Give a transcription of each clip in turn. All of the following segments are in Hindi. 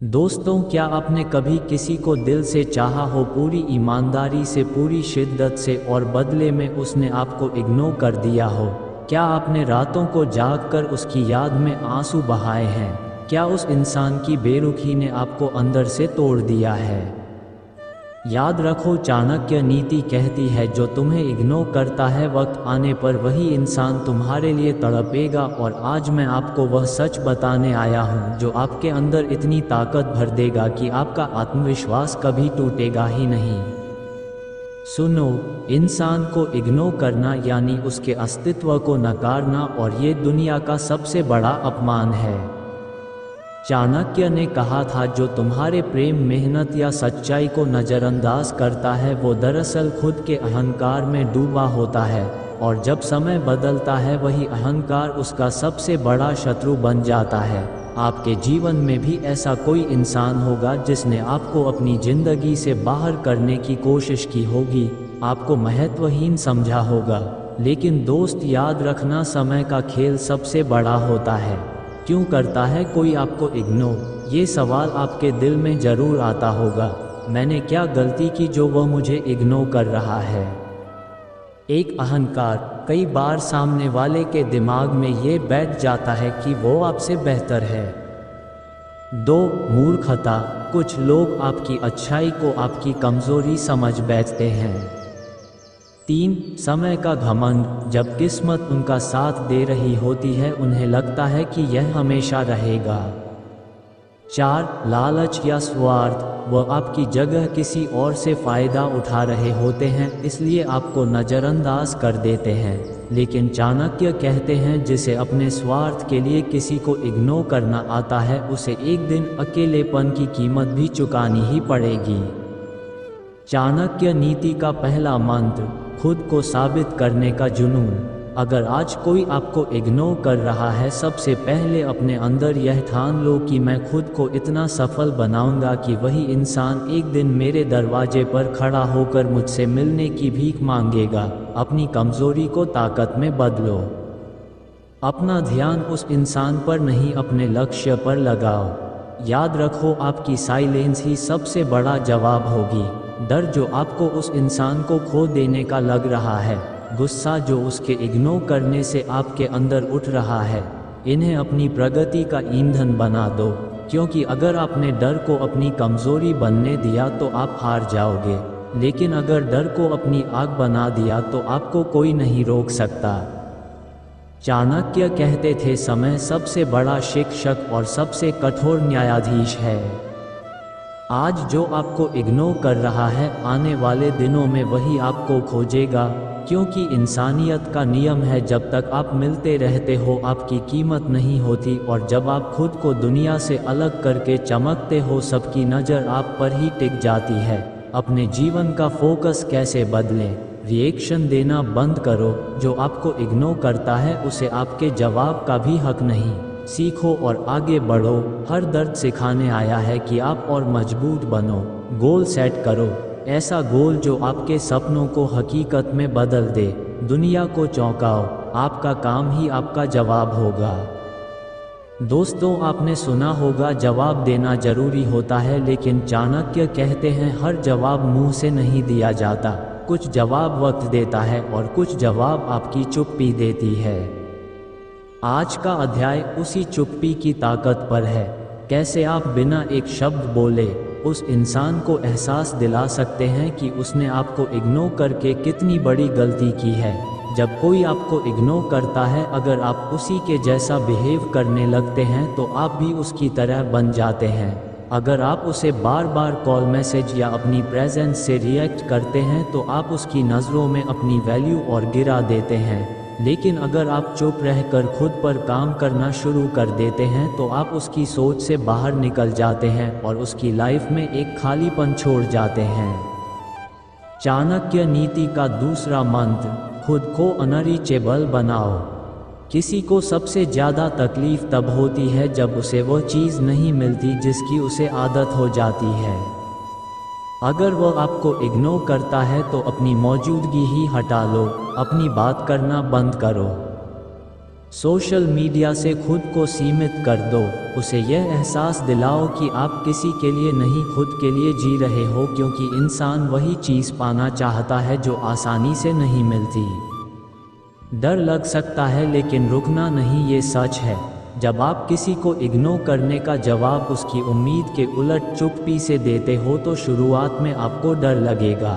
दोस्तों, क्या आपने कभी किसी को दिल से चाहा हो, पूरी ईमानदारी से, पूरी शिद्दत से, और बदले में उसने आपको इग्नोर कर दिया हो? क्या आपने रातों को जागकर उसकी याद में आंसू बहाए हैं? क्या उस इंसान की बेरुखी ने आपको अंदर से तोड़ दिया है? याद रखो, चाणक्य नीति कहती है, जो तुम्हें इग्नोर करता है, वक्त आने पर वही इंसान तुम्हारे लिए तड़पेगा। और आज मैं आपको वह सच बताने आया हूँ जो आपके अंदर इतनी ताकत भर देगा कि आपका आत्मविश्वास कभी टूटेगा ही नहीं। सुनो, इंसान को इग्नोर करना यानी उसके अस्तित्व को नकारना, और ये दुनिया का सबसे बड़ा अपमान है। चाणक्य ने कहा था, जो तुम्हारे प्रेम, मेहनत या सच्चाई को नज़रअंदाज करता है वो दरअसल खुद के अहंकार में डूबा होता है, और जब समय बदलता है वही अहंकार उसका सबसे बड़ा शत्रु बन जाता है। आपके जीवन में भी ऐसा कोई इंसान होगा जिसने आपको अपनी ज़िंदगी से बाहर करने की कोशिश की होगी, आपको महत्वहीन समझा होगा। लेकिन दोस्त, याद रखना, समय का खेल सबसे बड़ा होता है। क्यों करता है कोई आपको इग्नोर? ये सवाल आपके दिल में ज़रूर आता होगा। मैंने क्या गलती की जो वह मुझे इग्नोर कर रहा है? एक अहंकार। कई बार सामने वाले के दिमाग में ये बैठ जाता है कि वो आपसे बेहतर है। 2. मूर्खता। कुछ लोग आपकी अच्छाई को आपकी कमज़ोरी समझ बैठते हैं। 3. समय का घमंड। जब किस्मत उनका साथ दे रही होती है उन्हें लगता है कि यह हमेशा रहेगा। 4. लालच या स्वार्थ। वह आपकी जगह किसी और से फ़ायदा उठा रहे होते हैं, इसलिए आपको नज़रअंदाज कर देते हैं। लेकिन चाणक्य कहते हैं, जिसे अपने स्वार्थ के लिए किसी को इग्नोर करना आता है उसे एक दिन अकेलेपन की कीमत भी चुकानी ही पड़ेगी। चाणक्य नीति का पहला मंत्र, खुद को साबित करने का जुनून। अगर आज कोई आपको इग्नोर कर रहा है, सबसे पहले अपने अंदर यह ठान लो कि मैं खुद को इतना सफल बनाऊंगा कि वही इंसान एक दिन मेरे दरवाजे पर खड़ा होकर मुझसे मिलने की भीख मांगेगा। अपनी कमज़ोरी को ताकत में बदलो। अपना ध्यान उस इंसान पर नहीं, अपने लक्ष्य पर लगाओ। याद रखो, आपकी साइलेंस ही सबसे बड़ा जवाब होगी। डर जो आपको उस इंसान को खो देने का लग रहा है, गुस्सा जो उसके इग्नोर करने से आपके अंदर उठ रहा है, इन्हें अपनी प्रगति का ईंधन बना दो। क्योंकि अगर आपने डर को अपनी कमज़ोरी बनने दिया तो आप हार जाओगे, लेकिन अगर डर को अपनी आग बना दिया तो आपको कोई नहीं रोक सकता। चाणक्य कहते थे, समय सबसे बड़ा शिक्षक और सबसे कठोर न्यायाधीश है। आज जो आपको इग्नोर कर रहा है, आने वाले दिनों में वही आपको खोजेगा। क्योंकि इंसानियत का नियम है, जब तक आप मिलते रहते हो आपकी कीमत नहीं होती, और जब आप खुद को दुनिया से अलग करके चमकते हो सबकी नज़र आप पर ही टिक जाती है। अपने जीवन का फोकस कैसे बदलें? रिएक्शन देना बंद करो। जो आपको इग्नोर करता है उसे आपके जवाब का भी हक नहीं। सीखो और आगे बढ़ो। हर दर्द सिखाने आया है कि आप और मजबूत बनो। गोल सेट करो, ऐसा गोल जो आपके सपनों को हकीकत में बदल दे। दुनिया को चौंकाओ, आपका काम ही आपका जवाब होगा। दोस्तों, आपने सुना होगा, जवाब देना जरूरी होता है, लेकिन चाणक्य कहते हैं, हर जवाब मुंह से नहीं दिया जाता। कुछ जवाब वक्त देता है और कुछ जवाब आपकी चुप्पी देती है। आज का अध्याय उसी चुप्पी की ताकत पर है। कैसे आप बिना एक शब्द बोले उस इंसान को एहसास दिला सकते हैं कि उसने आपको इग्नोर करके कितनी बड़ी गलती की है। जब कोई आपको इग्नोर करता है, अगर आप उसी के जैसा बिहेव करने लगते हैं तो आप भी उसकी तरह बन जाते हैं। अगर आप उसे बार बार कॉल, मैसेज या अपनी प्रेजेंस से रिएक्ट करते हैं तो आप उसकी नज़रों में अपनी वैल्यू और गिरा देते हैं। लेकिन अगर आप चुप रहकर खुद पर काम करना शुरू कर देते हैं तो आप उसकी सोच से बाहर निकल जाते हैं और उसकी लाइफ में एक खालीपन छोड़ जाते हैं। चाणक्य नीति का दूसरा मंत्र, खुद को अनरीचेबल बनाओ। किसी को सबसे ज़्यादा तकलीफ तब होती है जब उसे वो चीज़ नहीं मिलती जिसकी उसे आदत हो जाती है। अगर वह आपको इग्नोर करता है तो अपनी मौजूदगी ही हटा लो, अपनी बात करना बंद करो। सोशल मीडिया से खुद को सीमित कर दो। उसे यह एहसास दिलाओ कि आप किसी के लिए नहीं खुद के लिए जी रहे हो, क्योंकि इंसान वही चीज़ पाना चाहता है जो आसानी से नहीं मिलती। डर लग सकता है लेकिन रुकना नहीं, ये सच है। जब आप किसी को इग्नोर करने का जवाब उसकी उम्मीद के उलट चुप्पी से देते हो तो शुरुआत में आपको डर लगेगा।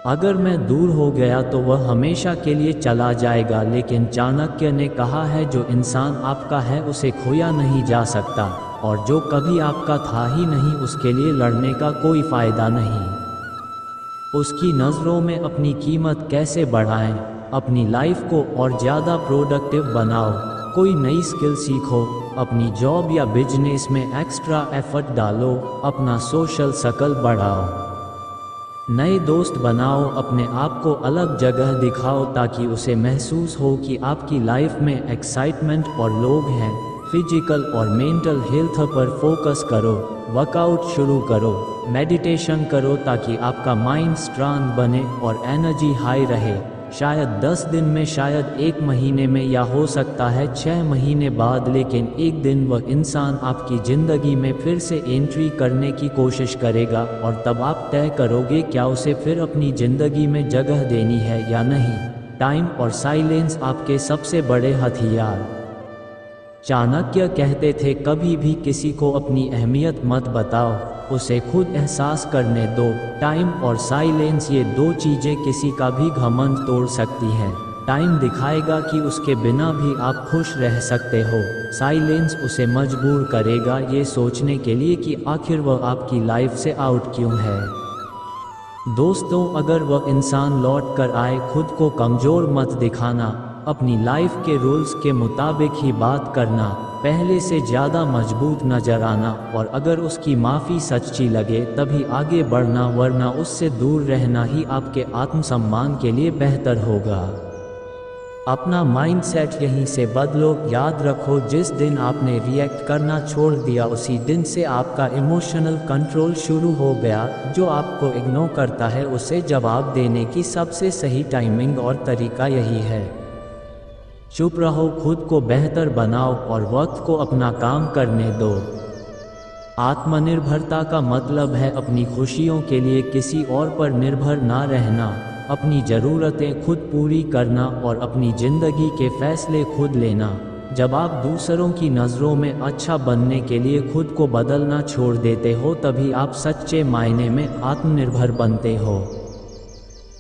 अगर मैं दूर हो गया तो वह हमेशा के लिए चला जाएगा, लेकिन चाणक्य ने कहा है जो इंसान आपका है उसे खोया नहीं जा सकता, और जो कभी आपका था ही नहीं उसके लिए लड़ने का कोई फ़ायदा नहीं। उसकी नज़रों में अपनी कीमत कैसे बढ़ाएं? अपनी लाइफ को और ज़्यादा प्रोडक्टिव बनाओ। कोई नई स्किल सीखो, अपनी जॉब या बिजनेस में एक्स्ट्रा एफर्ट डालो, अपना सोशल सर्कल बढ़ाओ, नए दोस्त बनाओ, अपने आप को अलग जगह दिखाओ ताकि उसे महसूस हो कि आपकी लाइफ में एक्साइटमेंट और लोग हैं। फिजिकल और मेंटल हेल्थ पर फोकस करो, वर्कआउट शुरू करो, मेडिटेशन करो ताकि आपका माइंड स्ट्रांग बने और एनर्जी हाई रहे। शायद 10 दिन में, शायद 1 महीने में, या हो सकता है 6 महीने बाद, लेकिन एक दिन वह इंसान आपकी ज़िंदगी में फिर से एंट्री करने की कोशिश करेगा और तब आप तय करोगे क्या उसे फिर अपनी ज़िंदगी में जगह देनी है या नहीं। टाइम और साइलेंस आपके सबसे बड़े हथियार। चाणक्य कहते थे कभी भी किसी को अपनी अहमियत मत बताओ, उसे खुद एहसास करने दो। टाइम और साइलेंस, ये 2 चीज़ें किसी का भी घमंड तोड़ सकती हैं। टाइम दिखाएगा कि उसके बिना भी आप खुश रह सकते हो, साइलेंस उसे मजबूर करेगा ये सोचने के लिए कि आखिर वह आपकी लाइफ से आउट क्यों है। दोस्तों, अगर वह इंसान लौट कर आए, खुद को कमज़ोर मत दिखाना, अपनी लाइफ के रूल्स के मुताबिक ही बात करना, पहले से ज़्यादा मजबूत नजर आना, और अगर उसकी माफ़ी सच्ची लगे तभी आगे बढ़ना, वरना उससे दूर रहना ही आपके आत्मसम्मान के लिए बेहतर होगा। अपना माइंडसेट यहीं से बदलो। याद रखो, जिस दिन आपने रिएक्ट करना छोड़ दिया उसी दिन से आपका इमोशनल कंट्रोल शुरू हो गया। जो आपको इग्नोर करता है उसे जवाब देने की सबसे सही टाइमिंग और तरीका यही है। चुप रहो, खुद को बेहतर बनाओ और वक्त को अपना काम करने दो। आत्मनिर्भरता का मतलब है अपनी खुशियों के लिए किसी और पर निर्भर ना रहना, अपनी ज़रूरतें खुद पूरी करना और अपनी ज़िंदगी के फैसले खुद लेना। जब आप दूसरों की नज़रों में अच्छा बनने के लिए खुद को बदलना छोड़ देते हो तभी आप सच्चे मायने में आत्मनिर्भर बनते हो।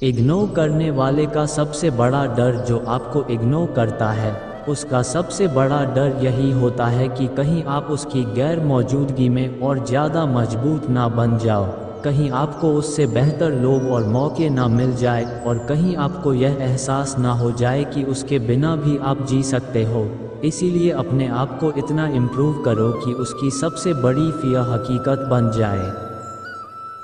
इग्नोर करने वाले का सबसे बड़ा डर, जो आपको इग्नोर करता है उसका सबसे बड़ा डर यही होता है कि कहीं आप उसकी गैर मौजूदगी में और ज़्यादा मजबूत ना बन जाओ, कहीं आपको उससे बेहतर लोग और मौके ना मिल जाए, और कहीं आपको यह एहसास ना हो जाए कि उसके बिना भी आप जी सकते हो। इसीलिए अपने आप को इतना इम्प्रूव करो कि उसकी सबसे बड़ी फियर हकीकत बन जाए।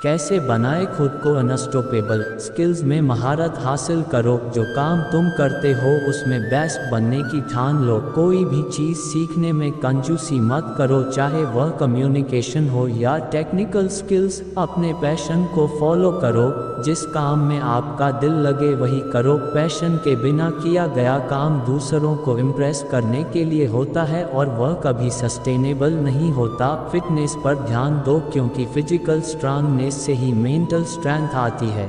कैसे बनाए खुद को अनस्टॉपेबल? स्किल्स में महारत हासिल करो। जो काम तुम करते हो उसमें बेस्ट बनने की ठान लो। कोई भी चीज़ सीखने में कंजूसी मत करो, चाहे वह कम्युनिकेशन हो या टेक्निकल स्किल्स। अपने पैशन को फॉलो करो, जिस काम में आपका दिल लगे वही करो। पैशन के बिना किया गया काम दूसरों को इम्प्रेस करने के लिए होता है और वह कभी सस्टेनेबल नहीं होता। फिटनेस पर ध्यान दो, क्योंकि फिजिकल स्ट्रांगनेस से ही मेंटल स्ट्रेंथ आती है।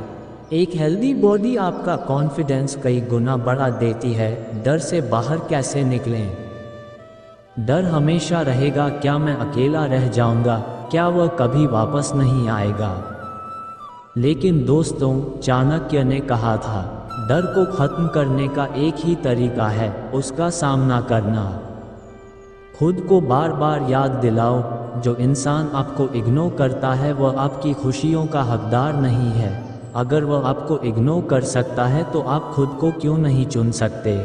एक हेल्दी बॉडी आपका कॉन्फिडेंस कई गुना बढ़ा देती है। डर से बाहर कैसे निकलें? डर हमेशा रहेगा। क्या मैं अकेला रह जाऊंगा? क्या वह कभी वापस नहीं आएगा? लेकिन दोस्तों, चाणक्य ने कहा था, डर को खत्म करने का एक ही तरीका है, उसका सामना करना। खुद को बार बार याद दिलाओ, जो इंसान आपको इग्नोर करता है वह आपकी खुशियों का हकदार नहीं है। अगर वह आपको इग्नोर कर सकता है तो आप खुद को क्यों नहीं चुन सकते?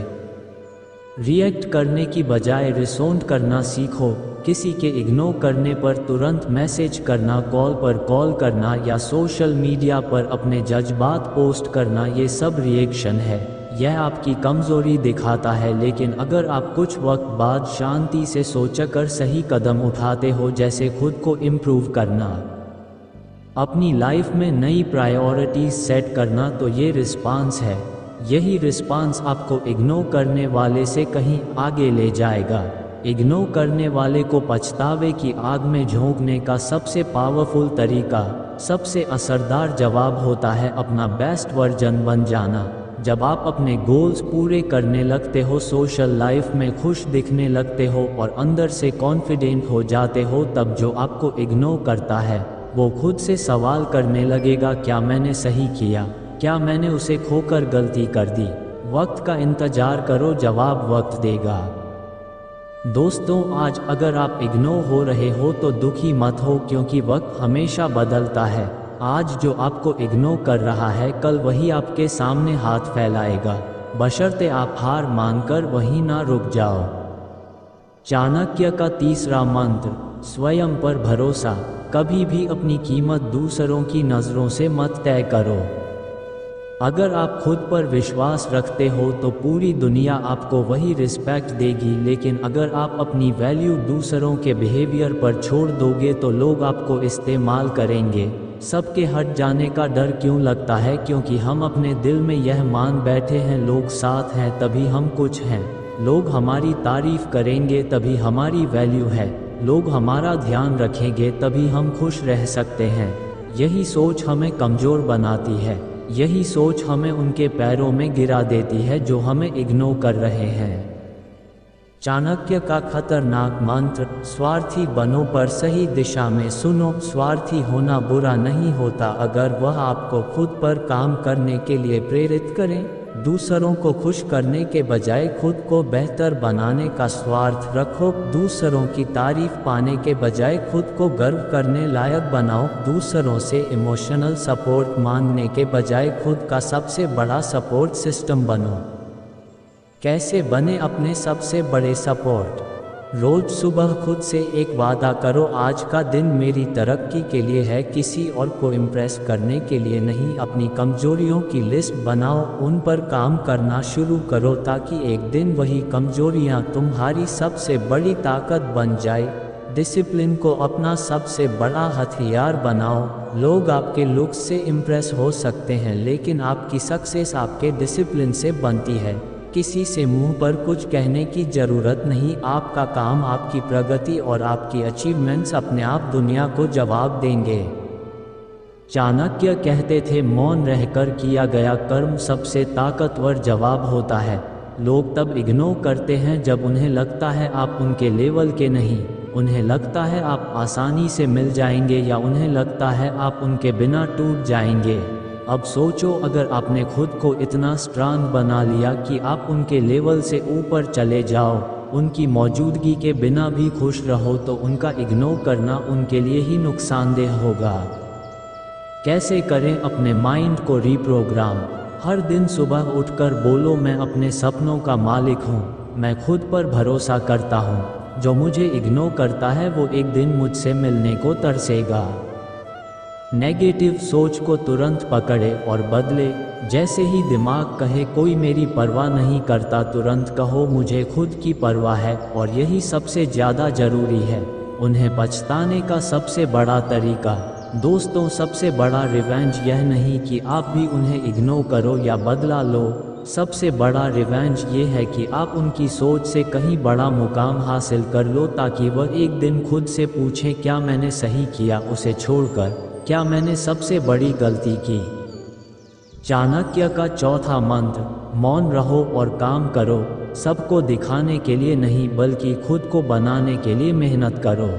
रिएक्ट करने की बजाय रिस्पॉन्ड करना सीखो। किसी के इग्नोर करने पर तुरंत मैसेज करना, कॉल पर कॉल करना या सोशल मीडिया पर अपने जज्बात पोस्ट करना, ये सब रिएक्शन है। यह आपकी कमज़ोरी दिखाता है। लेकिन अगर आप कुछ वक्त बाद शांति से सोचकर सही कदम उठाते हो, जैसे खुद को इम्प्रूव करना, अपनी लाइफ में नई प्रायोरिटीज़ सेट करना, तो ये रिस्पॉन्स है। यही रिस्पांस आपको इग्नोर करने वाले से कहीं आगे ले जाएगा। इग्नोर करने वाले को पछतावे की आग में झोंकने का सबसे पावरफुल तरीका, सबसे असरदार जवाब होता है अपना बेस्ट वर्जन बन जाना। जब आप अपने गोल्स पूरे करने लगते हो, सोशल लाइफ में खुश दिखने लगते हो और अंदर से कॉन्फिडेंट हो जाते हो, तब जो आपको इग्नोर करता है वो खुद से सवाल करने लगेगा, क्या मैंने सही किया, क्या मैंने उसे खोकर गलती कर दी। वक्त का इंतजार करो, जवाब वक्त देगा। दोस्तों, आज अगर आप इग्नोर हो रहे हो तो दुखी मत हो, क्योंकि वक्त हमेशा बदलता है। आज जो आपको इग्नोर कर रहा है, कल वही आपके सामने हाथ फैलाएगा, बशर्ते आप हार मानकर वहीं ना रुक जाओ। चाणक्य का तीसरा मंत्र, स्वयं पर भरोसा। कभी भी अपनी कीमत दूसरों की नज़रों से मत तय करो। अगर आप खुद पर विश्वास रखते हो तो पूरी दुनिया आपको वही रिस्पेक्ट देगी, लेकिन अगर आप अपनी वैल्यू दूसरों के बिहेवियर पर छोड़ दोगे तो लोग आपको इस्तेमाल करेंगे। सबके हट जाने का डर क्यों लगता है? क्योंकि हम अपने दिल में यह मान बैठे हैं, लोग साथ हैं तभी हम कुछ हैं, लोग हमारी तारीफ करेंगे तभी हमारी वैल्यू है, लोग हमारा ध्यान रखेंगे तभी हम खुश रह सकते हैं। यही सोच हमें कमज़ोर बनाती है, यही सोच हमें उनके पैरों में गिरा देती है जो हमें इग्नोर कर रहे हैं। चाणक्य का खतरनाक मंत्र, स्वार्थी बनो पर सही दिशा में सुनो। स्वार्थी होना बुरा नहीं होता अगर वह आपको खुद पर काम करने के लिए प्रेरित करें। दूसरों को खुश करने के बजाय खुद को बेहतर बनाने का स्वार्थ रखो। दूसरों की तारीफ पाने के बजाय खुद को गर्व करने लायक बनाओ। दूसरों से इमोशनल सपोर्ट मांगने के बजाय खुद का सबसे बड़ा सपोर्ट सिस्टम बनो। कैसे बने अपने सबसे बड़े सपोर्ट? रोज सुबह खुद से एक वादा करो, आज का दिन मेरी तरक्की के लिए है, किसी और को इम्प्रेस करने के लिए नहीं। अपनी कमजोरियों की लिस्ट बनाओ, उन पर काम करना शुरू करो ताकि एक दिन वही कमजोरियां तुम्हारी सबसे बड़ी ताकत बन जाए। डिसिप्लिन को अपना सबसे बड़ा हथियार बनाओ। लोग आपके लुक्स से इम्प्रेस हो सकते हैं, लेकिन आपकी सक्सेस आपके डिसिप्लिन से बनती है। किसी से मुंह पर कुछ कहने की ज़रूरत नहीं। आपका काम, आपकी प्रगति और आपकी अचीवमेंट्स अपने आप दुनिया को जवाब देंगे। चाणक्य कहते थे, मौन रहकर किया गया कर्म सबसे ताकतवर जवाब होता है। लोग तब इग्नोर करते हैं जब उन्हें लगता है आप उनके लेवल के नहीं, उन्हें लगता है आप आसानी से मिल जाएंगे, या उन्हें लगता है आप उनके बिना टूट जाएंगे। अब सोचो, अगर आपने खुद को इतना स्ट्रांग बना लिया कि आप उनके लेवल से ऊपर चले जाओ, उनकी मौजूदगी के बिना भी खुश रहो, तो उनका इग्नोर करना उनके लिए ही नुकसानदेह होगा। कैसे करें अपने माइंड को रीप्रोग्राम? हर दिन सुबह उठकर बोलो, मैं अपने सपनों का मालिक हूँ, मैं खुद पर भरोसा करता हूँ। जो मुझे इग्नोर करता है वो एक दिन मुझसे मिलने को तरसेगा। नेगेटिव सोच को तुरंत पकड़े और बदले। जैसे ही दिमाग कहे कोई मेरी परवाह नहीं करता, तुरंत कहो मुझे खुद की परवाह है, और यही सबसे ज़्यादा ज़रूरी है। उन्हें पछताने का सबसे बड़ा तरीका, दोस्तों, सबसे बड़ा रिवेंज यह नहीं कि आप भी उन्हें इग्नोर करो या बदला लो। सबसे बड़ा रिवेंज ये है कि आप उनकी सोच से कहीं बड़ा मुकाम हासिल कर लो, ताकि वह एक दिन खुद से पूछें, क्या मैंने सही किया उसे छोड़कर, क्या मैंने सबसे बड़ी गलती की। चाणक्य का चौथा मंत्र, मौन रहो और काम करो। सबको दिखाने के लिए नहीं, बल्कि खुद को बनाने के लिए मेहनत करो।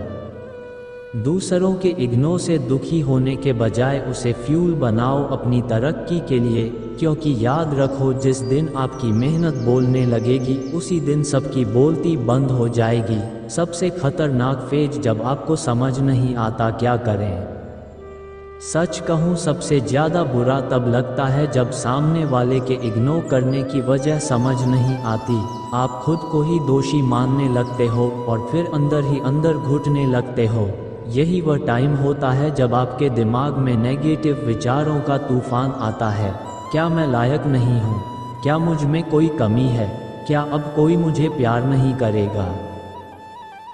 दूसरों के इग्नोर से दुखी होने के बजाय उसे फ्यूल बनाओ अपनी तरक्की के लिए, क्योंकि याद रखो, जिस दिन आपकी मेहनत बोलने लगेगी उसी दिन सबकी बोलती बंद हो जाएगी। सबसे खतरनाक फेज जब आपको समझ नहीं आता क्या करें। सच कहूँ, सबसे ज़्यादा बुरा तब लगता है जब सामने वाले के इग्नोर करने की वजह समझ नहीं आती। आप खुद को ही दोषी मानने लगते हो और फिर अंदर ही अंदर घुटने लगते हो। यही वह टाइम होता है जब आपके दिमाग में नेगेटिव विचारों का तूफान आता है। क्या मैं लायक नहीं हूँ? क्या मुझ में कोई कमी है? क्या अब कोई मुझे प्यार नहीं करेगा?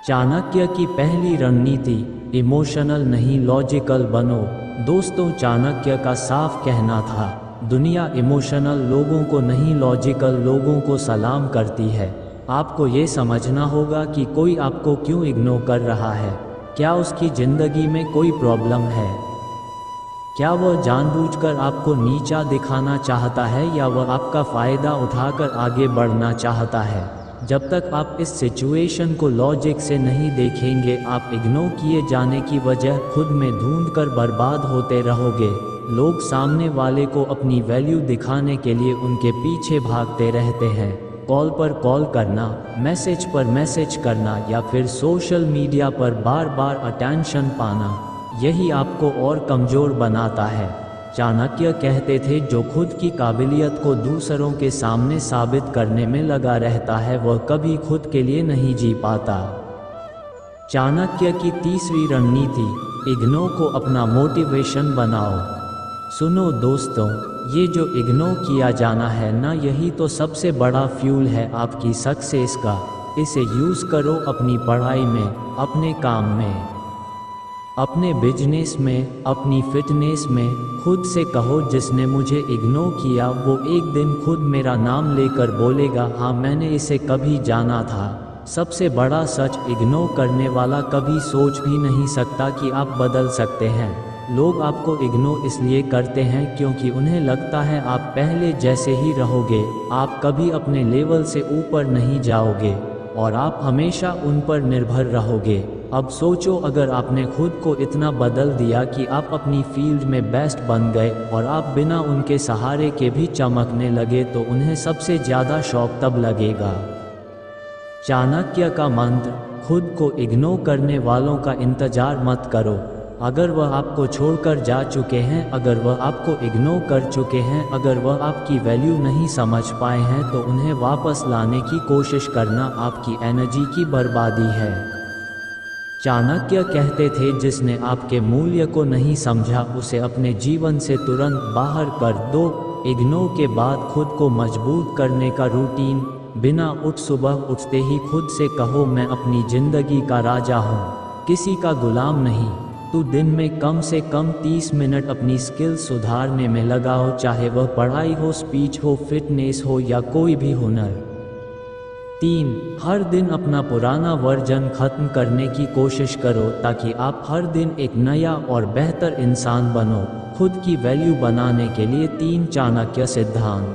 चाणक्य की पहली रणनीति, इमोशनल नहीं लॉजिकल बनो। दोस्तों, चाणक्य का साफ कहना था, दुनिया इमोशनल लोगों को नहीं, लॉजिकल लोगों को सलाम करती है। आपको ये समझना होगा कि कोई आपको क्यों इग्नोर कर रहा है। क्या उसकी ज़िंदगी में कोई प्रॉब्लम है? क्या वह जानबूझकर आपको नीचा दिखाना चाहता है या वह आपका फ़ायदा उठाकर आगे बढ़ना चाहता है? जब तक आप इस सिचुएशन को लॉजिक से नहीं देखेंगे, आप इग्नोर किए जाने की वजह खुद में ढूंढकर बर्बाद होते रहोगे। लोग सामने वाले को अपनी वैल्यू दिखाने के लिए उनके पीछे भागते रहते हैं। कॉल पर कॉल करना, मैसेज पर मैसेज करना या फिर सोशल मीडिया पर बार बार अटेंशन पाना, यही आपको और कमज़ोर बनाता है। चाणक्य कहते थे, जो खुद की काबिलियत को दूसरों के सामने साबित करने में लगा रहता है वह कभी खुद के लिए नहीं जी पाता। चाणक्य की तीसरी रणनीति, इग्नोर को अपना मोटिवेशन बनाओ। सुनो दोस्तों, ये जो इग्नोर किया जाना है ना, यही तो सबसे बड़ा फ्यूल है आपकी सक्सेस का। इसे यूज़ करो अपनी पढ़ाई में, अपने काम में, अपने बिजनेस में, अपनी फिटनेस में। खुद से कहो, जिसने मुझे इग्नोर किया वो एक दिन खुद मेरा नाम लेकर बोलेगा, हाँ मैंने इसे कभी जाना था। सबसे बड़ा सच, इग्नोर करने वाला कभी सोच भी नहीं सकता कि आप बदल सकते हैं। लोग आपको इग्नोर इसलिए करते हैं क्योंकि उन्हें लगता है आप पहले जैसे ही रहोगे, आप कभी अपने लेवल से ऊपर नहीं जाओगे और आप हमेशा उन पर निर्भर रहोगे। अब सोचो, अगर आपने खुद को इतना बदल दिया कि आप अपनी फील्ड में बेस्ट बन गए और आप बिना उनके सहारे के भी चमकने लगे, तो उन्हें सबसे ज़्यादा शौक तब लगेगा। चाणक्य का मंत्र, खुद को इग्नोर करने वालों का इंतजार मत करो। अगर वह आपको छोड़कर जा चुके हैं, अगर वह आपको इग्नोर कर चुके हैं, अगर वह आपकी वैल्यू नहीं समझ पाए हैं, तो उन्हें वापस लाने की कोशिश करना आपकी एनर्जी की बर्बादी है। चाणक्य कहते थे, जिसने आपके मूल्य को नहीं समझा उसे अपने जीवन से तुरंत बाहर कर दो। इग्नोर के बाद खुद को मजबूत करने का रूटीन, बिना सुबह उठते ही खुद से कहो, मैं अपनी ज़िंदगी का राजा हूँ, किसी का गुलाम नहीं। तो दिन में कम से कम 30 मिनट अपनी स्किल सुधारने में लगाओ, चाहे वह पढ़ाई हो, स्पीच हो, फिटनेस हो या कोई भी हुनर। 3, हर दिन अपना पुराना वर्जन खत्म करने की कोशिश करो ताकि आप हर दिन एक नया और बेहतर इंसान बनो। खुद की वैल्यू बनाने के लिए 3 चाणक्य सिद्धांत।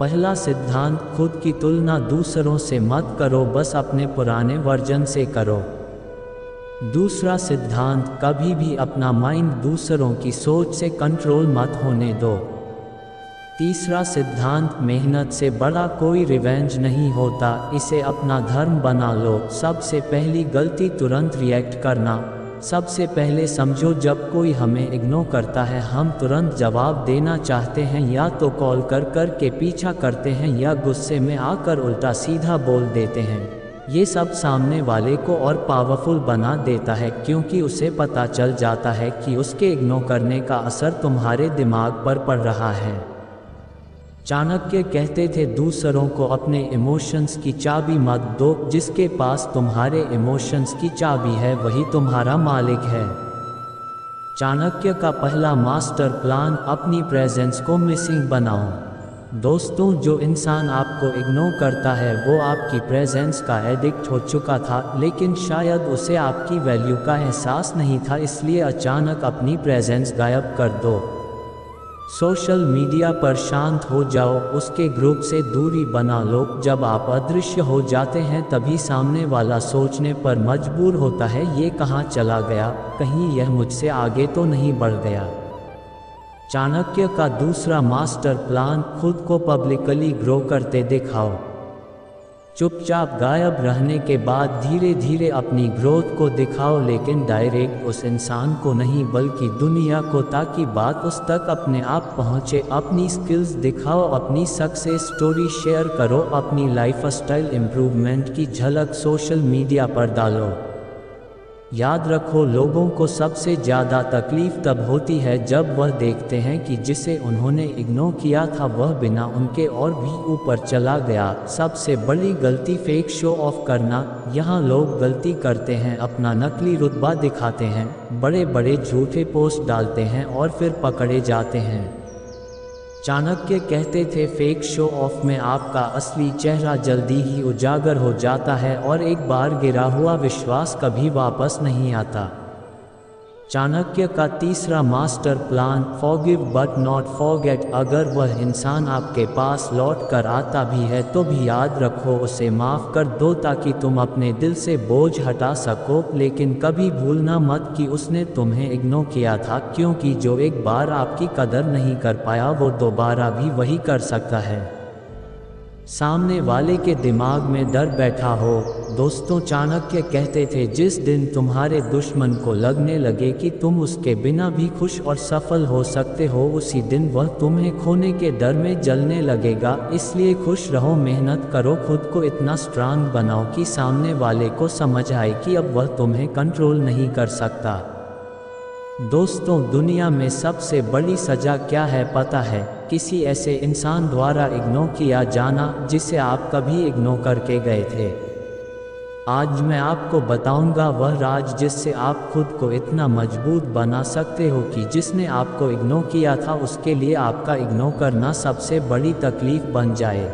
पहला सिद्धांत, खुद की तुलना दूसरों से मत करो, बस अपने पुराने वर्जन से करो। दूसरा सिद्धांत, कभी भी अपना माइंड दूसरों की सोच से कंट्रोल मत होने दो। तीसरा सिद्धांत, मेहनत से बड़ा कोई रिवेंज नहीं होता, इसे अपना धर्म बना लो। सबसे पहली गलती, तुरंत रिएक्ट करना। सबसे पहले समझो, जब कोई हमें इग्नोर करता है हम तुरंत जवाब देना चाहते हैं, या तो कॉल कर कर के पीछा करते हैं या गुस्से में आकर उल्टा सीधा बोल देते हैं। ये सब सामने वाले को और पावरफुल बना देता है, क्योंकि उसे पता चल जाता है कि उसके इग्नोर करने का असर तुम्हारे दिमाग पर पड़ रहा है। चाणक्य कहते थे, दूसरों को अपने इमोशंस की चाबी मत दो, जिसके पास तुम्हारे इमोशंस की चाबी है वही तुम्हारा मालिक है। चाणक्य का पहला मास्टर प्लान, अपनी प्रेजेंस को मिसिंग बनाओ। दोस्तों, जो इंसान आपको इग्नोर करता है वो आपकी प्रेजेंस का एडिक्ट हो चुका था, लेकिन शायद उसे आपकी वैल्यू का एहसास नहीं था, इसलिए अचानक अपनी प्रेजेंस गायब कर दो। सोशल मीडिया पर शांत हो जाओ, उसके ग्रुप से दूरी बना लो। जब आप अदृश्य हो जाते हैं तभी सामने वाला सोचने पर मजबूर होता है, ये कहाँ चला गया, कहीं यह मुझसे आगे तो नहीं बढ़ गया। चाणक्य का दूसरा मास्टर प्लान, खुद को पब्लिकली ग्रो करते दिखाओ। चुपचाप गायब रहने के बाद धीरे धीरे अपनी ग्रोथ को दिखाओ, लेकिन डायरेक्ट उस इंसान को नहीं बल्कि दुनिया को, ताकि बात उस तक अपने आप पहुँचे। अपनी स्किल्स दिखाओ, अपनी सक्सेस स्टोरी शेयर करो, अपनी लाइफस्टाइल इम्प्रूवमेंट की झलक सोशल मीडिया पर डालो। याद रखो, लोगों को सबसे ज़्यादा तकलीफ़ तब होती है जब वह देखते हैं कि जिसे उन्होंने इग्नोर किया था वह बिना उनके और भी ऊपर चला गया। सबसे बड़ी गलती फेक शो ऑफ करना। यहाँ लोग गलती करते हैं, अपना नकली रुतबा दिखाते हैं, बड़े बड़े झूठे पोस्ट डालते हैं और फिर पकड़े जाते हैं। चाणक्य कहते थे, फेक शो ऑफ में आपका असली चेहरा जल्दी ही उजागर हो जाता है और एक बार गिरा हुआ विश्वास कभी वापस नहीं आता। चाणक्य का तीसरा master plan, forgive but not forget. अगर वह इंसान आपके पास लौट कर आता भी है तो भी याद रखो, उसे माफ़ कर दो ताकि तुम अपने दिल से बोझ हटा सको। लेकिन कभी भूलना मत कि उसने तुम्हें इग्नोर किया था, क्योंकि जो एक बार आपकी कदर नहीं कर पाया वो दोबारा भी वही कर सकता है। सामने वाले के दिमाग में डर बैठा हो। दोस्तों, चाणक्य कहते थे, जिस दिन तुम्हारे दुश्मन को लगने लगे कि तुम उसके बिना भी खुश और सफल हो सकते हो, उसी दिन वह तुम्हें खोने के डर में जलने लगेगा। इसलिए खुश रहो, मेहनत करो, खुद को इतना स्ट्रांग बनाओ कि सामने वाले को समझ आए कि अब वह तुम्हें कंट्रोल नहीं कर सकता। दोस्तों, दुनिया में सबसे बड़ी सज़ा क्या है पता है? किसी ऐसे इंसान द्वारा इग्नोर किया जाना जिसे आप कभी इग्नोर करके गए थे। आज मैं आपको बताऊंगा वह राज जिससे आप खुद को इतना मजबूत बना सकते हो कि जिसने आपको इग्नोर किया था उसके लिए आपका इग्नोर करना सबसे बड़ी तकलीफ बन जाए।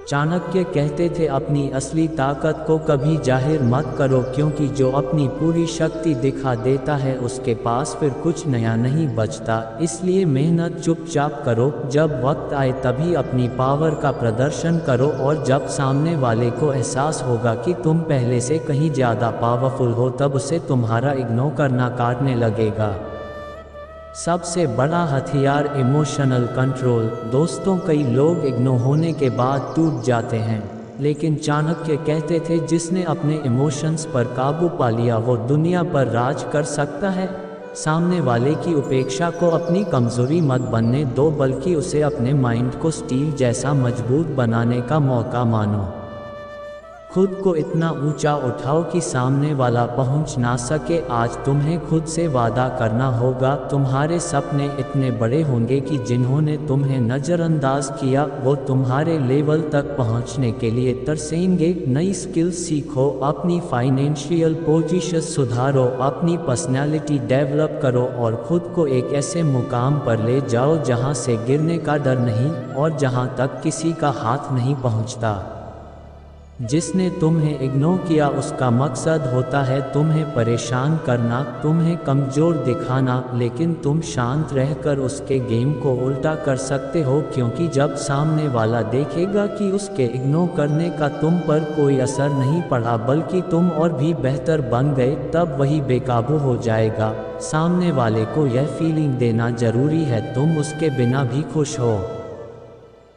चाणक्य कहते थे, अपनी असली ताकत को कभी जाहिर मत करो, क्योंकि जो अपनी पूरी शक्ति दिखा देता है उसके पास फिर कुछ नया नहीं बचता। इसलिए मेहनत चुपचाप करो, जब वक्त आए तभी अपनी पावर का प्रदर्शन करो, और जब सामने वाले को एहसास होगा कि तुम पहले से कहीं ज़्यादा पावरफुल हो तब उसे तुम्हारा इग्नोर करना काटने लगेगा। सबसे बड़ा हथियार इमोशनल कंट्रोल। दोस्तों, कई लोग इग्नोर होने के बाद टूट जाते हैं, लेकिन चाणक्य कहते थे, जिसने अपने इमोशंस पर काबू पा लिया वो दुनिया पर राज कर सकता है। सामने वाले की उपेक्षा को अपनी कमजोरी मत बनने दो, बल्कि उसे अपने माइंड को स्टील जैसा मजबूत बनाने का मौका मानो। खुद को इतना ऊंचा उठाओ कि सामने वाला पहुंच ना सके। आज तुम्हें खुद से वादा करना होगा, तुम्हारे सपने इतने बड़े होंगे कि जिन्होंने तुम्हें नज़रअंदाज किया वो तुम्हारे लेवल तक पहुंचने के लिए तरसेंगे। नई स्किल्स सीखो, अपनी फाइनेंशियल पोजीशन सुधारो, अपनी पर्सनैलिटी डेवलप करो और खुद को एक ऐसे मुकाम पर ले जाओ जहां से गिरने का डर नहीं और जहां तक किसी का हाथ नहीं पहुंचता। जिसने तुम्हें इग्नोर किया उसका मकसद होता है तुम्हें परेशान करना, तुम्हें कमज़ोर दिखाना, लेकिन तुम शांत रहकर उसके गेम को उल्टा कर सकते हो, क्योंकि जब सामने वाला देखेगा कि उसके इग्नोर करने का तुम पर कोई असर नहीं पड़ा बल्कि तुम और भी बेहतर बन गए, तब वही बेकाबू हो जाएगा। सामने वाले को यह फीलिंग देना ज़रूरी है तुम उसके बिना भी खुश हो।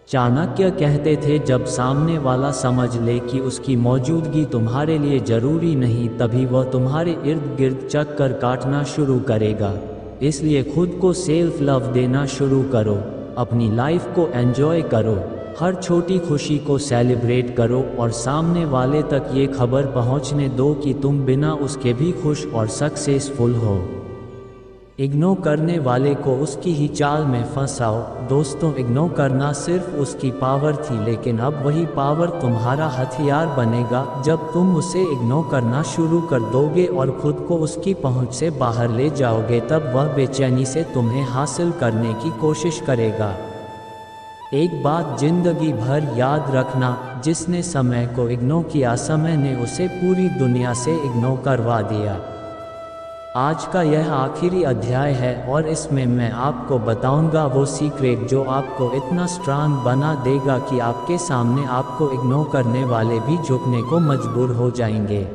चाणक्य कहते थे, जब सामने वाला समझ ले कि उसकी मौजूदगी तुम्हारे लिए ज़रूरी नहीं, तभी वह तुम्हारे इर्द गिर्द चक्कर काटना शुरू करेगा। इसलिए खुद को सेल्फ लव देना शुरू करो, अपनी लाइफ को एंजॉय करो, हर छोटी खुशी को सेलिब्रेट करो और सामने वाले तक ये खबर पहुंचने दो कि तुम बिना उसके भी खुश और सक्सेसफुल हो। इग्नोर करने वाले को उसकी ही चाल में फंसाओ। दोस्तों, इग्नोर करना सिर्फ उसकी पावर थी, लेकिन अब वही पावर तुम्हारा हथियार बनेगा। जब तुम उसे इग्नोर करना शुरू कर दोगे और खुद को उसकी पहुंच से बाहर ले जाओगे, तब वह बेचैनी से तुम्हें हासिल करने की कोशिश करेगा। एक बात जिंदगी भर याद रखना, जिसने समय को इग्नोर किया, समय ने उसे पूरी दुनिया से इग्नोर करवा दिया। आज का यह आखिरी अध्याय है और इसमें मैं आपको बताऊंगा वो सीक्रेट जो आपको इतना स्ट्रांग बना देगा कि आपके सामने आपको इग्नोर करने वाले भी झुकने को मजबूर हो जाएंगे।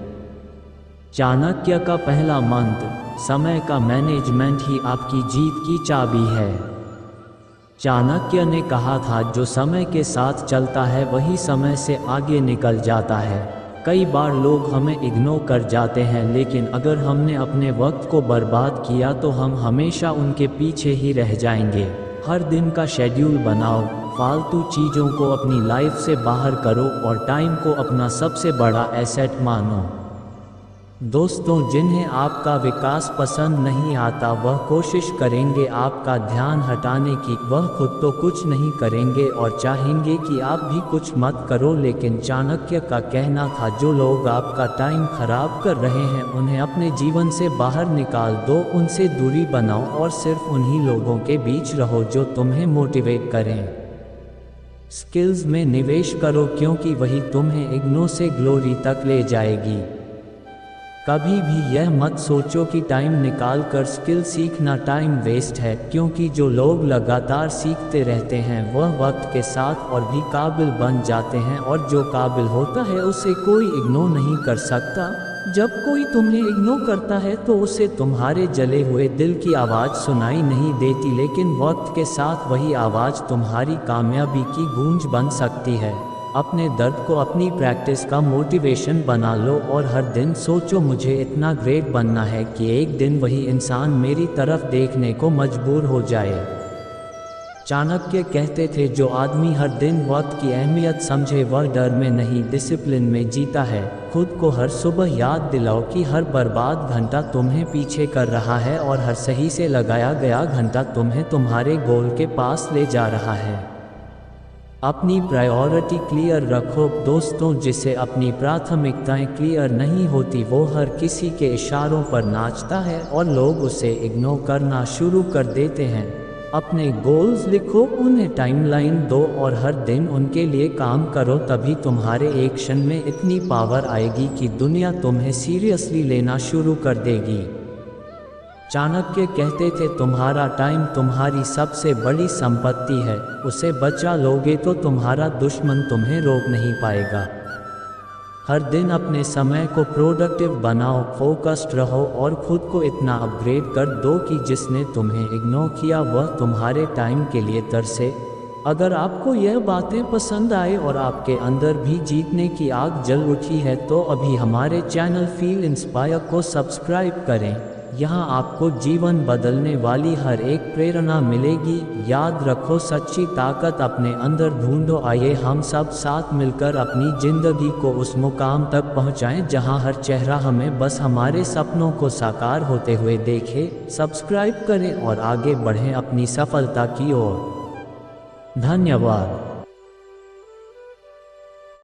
चाणक्य का पहला मंत्र, समय का मैनेजमेंट ही आपकी जीत की चाबी है। चाणक्य ने कहा था, जो समय के साथ चलता है वही समय से आगे निकल जाता है। कई बार लोग हमें इग्नोर कर जाते हैं, लेकिन अगर हमने अपने वक्त को बर्बाद किया तो हम हमेशा उनके पीछे ही रह जाएंगे। हर दिन का शेड्यूल बनाओ, फालतू चीज़ों को अपनी लाइफ से बाहर करो और टाइम को अपना सबसे बड़ा एसेट मानो। दोस्तों, जिन्हें आपका विकास पसंद नहीं आता वह कोशिश करेंगे आपका ध्यान हटाने की, वह खुद तो कुछ नहीं करेंगे और चाहेंगे कि आप भी कुछ मत करो। लेकिन चाणक्य का कहना था, जो लोग आपका टाइम खराब कर रहे हैं उन्हें अपने जीवन से बाहर निकाल दो, उनसे दूरी बनाओ और सिर्फ उन्हीं लोगों के बीच रहो जो तुम्हें मोटिवेट करें। स्किल्स में निवेश करो क्योंकि वही तुम्हें इग्नो से ग्लोरी तक ले जाएगी। कभी भी यह मत सोचो कि टाइम निकाल कर स्किल सीखना टाइम वेस्ट है, क्योंकि जो लोग लगातार सीखते रहते हैं वह वक्त के साथ और भी काबिल बन जाते हैं, और जो काबिल होता है उसे कोई इग्नोर नहीं कर सकता। जब कोई तुम्हें इग्नोर करता है तो उसे तुम्हारे जले हुए दिल की आवाज़ सुनाई नहीं देती, लेकिन वक्त के साथ वही आवाज़ तुम्हारी कामयाबी की गूंज बन सकती है। अपने दर्द को अपनी प्रैक्टिस का मोटिवेशन बना लो और हर दिन सोचो, मुझे इतना ग्रेट बनना है कि एक दिन वही इंसान मेरी तरफ देखने को मजबूर हो जाए। चाणक्य कहते थे, जो आदमी हर दिन वक्त की अहमियत समझे वह डर में नहीं डिसिप्लिन में जीता है। खुद को हर सुबह याद दिलाओ कि हर बर्बाद घंटा तुम्हें पीछे कर रहा है और हर सही से लगाया गया घंटा तुम्हें तुम्हारे गोल के पास ले जा रहा है। अपनी प्रायोरिटी क्लियर रखो। दोस्तों, जिसे अपनी प्राथमिकताएं क्लियर नहीं होती वो हर किसी के इशारों पर नाचता है और लोग उसे इग्नोर करना शुरू कर देते हैं। अपने गोल्स लिखो, उन्हें टाइमलाइन दो और हर दिन उनके लिए काम करो, तभी तुम्हारे एक्शन में इतनी पावर आएगी कि दुनिया तुम्हें सीरियसली लेना शुरू कर देगी। चाणक्य कहते थे, तुम्हारा टाइम तुम्हारी सबसे बड़ी संपत्ति है, उसे बचा लोगे तो तुम्हारा दुश्मन तुम्हें रोक नहीं पाएगा। हर दिन अपने समय को प्रोडक्टिव बनाओ, फोकस्ड रहो और खुद को इतना अपग्रेड कर दो कि जिसने तुम्हें इग्नोर किया वह तुम्हारे टाइम के लिए तरसे। अगर आपको यह बातें पसंद आए और आपके अंदर भी जीतने की आग जल उठी है तो अभी हमारे चैनल फील इंस्पायर को सब्सक्राइब करें। यहाँ आपको जीवन बदलने वाली हर एक प्रेरणा मिलेगी। याद रखो, सच्ची ताकत अपने अंदर ढूंढो। आइए हम सब साथ मिलकर अपनी ज़िंदगी को उस मुकाम तक पहुँचाएं जहाँ हर चेहरा हमें बस हमारे सपनों को साकार होते हुए देखे। सब्सक्राइब करें और आगे बढ़ें अपनी सफलता की ओर। धन्यवाद।